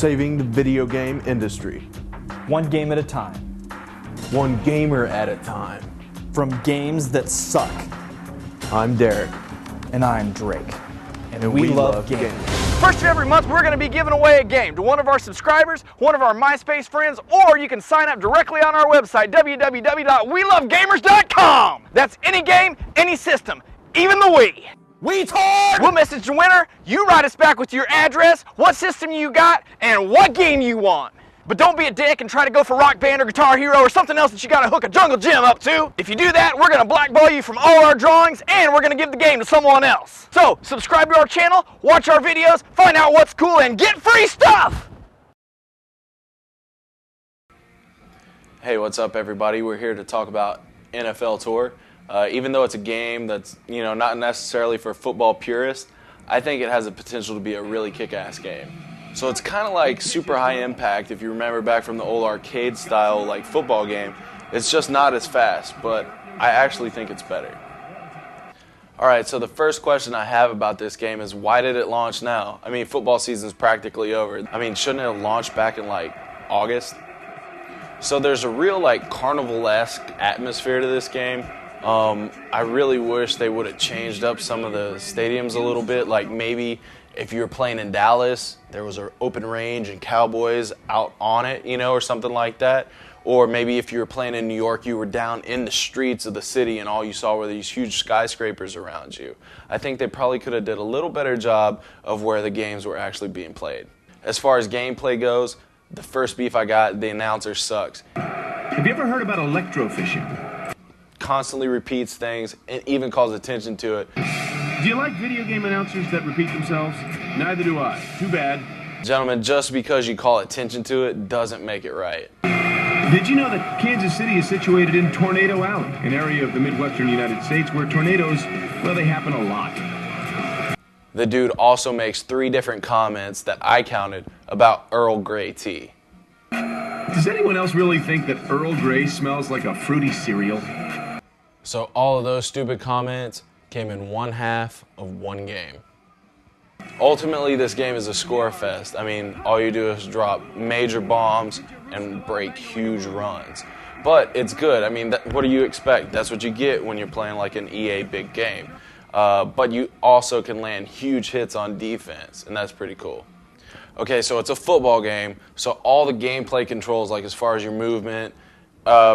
saving the video game industry. One game at a time. One gamer at a time. From games that suck. I'm Derek. And I'm Drake. And we love games. First of every month, we're going to be giving away a game to one of our subscribers, one of our MySpace friends, or you can sign up directly on our website, www.welovegamerz.com. That's any game, any system, even the Wii. We'll message the winner, you write us back with your address, what system you got, and what game you want. But don't be a dick and try to go for Rock Band or Guitar Hero or something else that you gotta hook a jungle gym up to. If you do that, we're gonna blackball you from all our drawings and we're gonna give the game to someone else. So, subscribe to our channel, watch our videos, find out what's cool, and get free stuff! Hey, what's up everybody? We're here to talk about NFL Tour. Even though it's a game that's, not necessarily for football purists, I think it has the potential to be a really kick-ass game. So it's kind of like super high impact if you remember back from the old arcade style like football game. It's just not as fast, but I actually think it's better. Alright, so the first question I have about this game is why did it launch now? I mean, football season's practically over. I mean, shouldn't it have launched back in like August? So there's a real like carnival-esque atmosphere to this game. I really wish they would have changed up some of the stadiums a little bit, like maybe if you were playing in Dallas, there was an open range and cowboys out on it, or something like that. Or maybe if you were playing in New York, you were down in the streets of the city and all you saw were these huge skyscrapers around you. I think they probably could have did a little better job of where the games were actually being played. As far as gameplay goes, the first beef I got, the announcer sucks. Have you ever heard about electrofishing? Constantly repeats things and even calls attention to it. Do you like video game announcers that repeat themselves? Neither do I. Too bad. Gentlemen, just because you call attention to it doesn't make it right. Did you know that Kansas City is situated in Tornado Alley, an area of the Midwestern United States where tornadoes, well, they happen a lot? The dude also makes 3 different comments that I counted about Earl Grey tea. Does anyone else really think that Earl Grey smells like a fruity cereal? So all of those stupid comments came in one half of one game. Ultimately, this game is a score fest. I mean, all you do is drop major bombs and break huge runs. But it's good. I mean, what do you expect? That's what you get when you're playing like an EA big game. But you also can land huge hits on defense, and that's pretty cool. Okay, so it's a football game, so all the gameplay controls, like as far as your movement,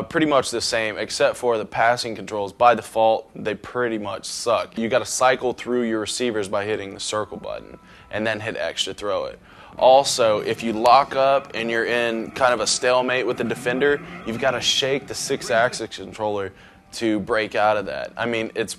pretty much the same, except for the passing controls. By default, they pretty much suck. You got to cycle through your receivers by hitting the circle button, and then hit X to throw it. Also, if you lock up and you're in kind of a stalemate with the defender, you've got to shake the 6-axis controller to break out of that. I mean, it's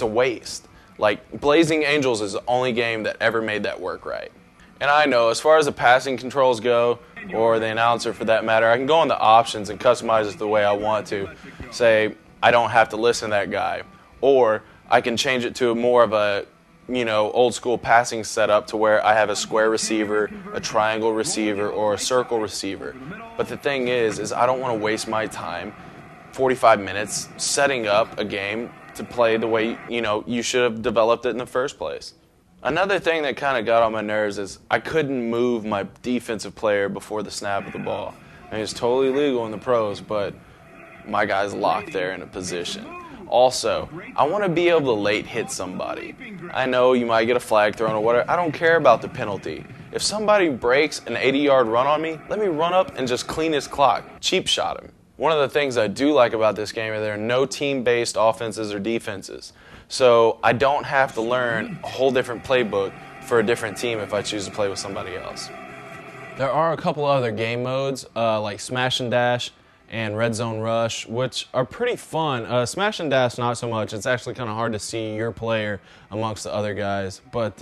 a waste. Like, Blazing Angels is the only game that ever made that work right. And I know, as far as the passing controls go, or the announcer for that matter, I can go in the options and customize it the way I want to. Say, I don't have to listen to that guy. Or I can change it to more of a, old school passing setup to where I have a square receiver, a triangle receiver, or a circle receiver. But the thing is I don't want to waste my time, 45 minutes, setting up a game to play the way, you should have developed it in the first place. Another thing that kind of got on my nerves is I couldn't move my defensive player before the snap of the ball. I mean, it's totally legal in the pros, but my guy's locked there in a position. Also, I want to be able to late hit somebody. I know you might get a flag thrown or whatever. I don't care about the penalty. If somebody breaks an 80-yard run on me, let me run up and just clean his clock. Cheap shot him. One of the things I do like about this game is there are no team-based offenses or defenses. So I don't have to learn a whole different playbook for a different team if I choose to play with somebody else. There are a couple other game modes like Smash and Dash and Red Zone Rush, which are pretty fun. Smash and Dash, not so much. It's actually kind of hard to see your player amongst the other guys. But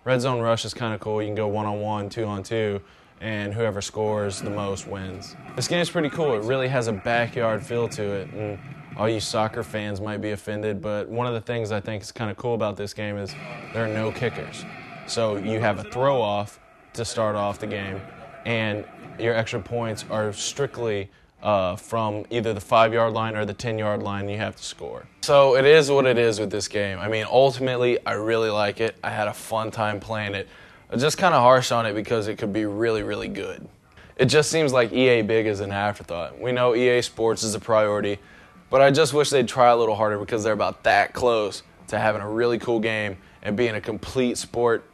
Red Zone Rush is kind of cool. You can go 1-on-1, 2-on-2, and whoever scores the most wins. This game is pretty cool. It really has a backyard feel to it. And all you soccer fans might be offended, but one of the things I think is kind of cool about this game is there are no kickers. So you have a throw-off to start off the game, and your extra points are strictly from either the 5-yard line or the 10-yard line you have to score. So it is what it is with this game. I mean, ultimately, I really like it. I had a fun time playing it. just kind of harsh on it because it could be really, really good. It just seems like EA Big is an afterthought. We know EA Sports is a priority, but I just wish they'd try a little harder because they're about that close to having a really cool game and being a complete sport,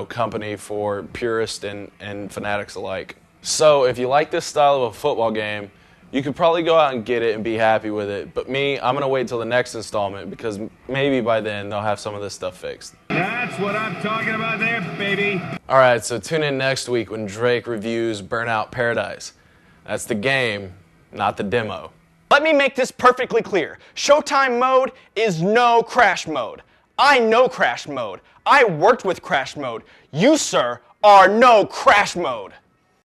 company for purists and fanatics alike. So if you like this style of a football game, you could probably go out and get it and be happy with it. But me, I'm going to wait till the next installment because maybe by then they'll have some of this stuff fixed. That's what I'm talking about there, baby. All right, so tune in next week when Drake reviews Burnout Paradise. That's the game, not the demo. Let me make this perfectly clear. Showtime mode is no crash mode. I know crash mode. I worked with crash mode. You, sir, are no crash mode.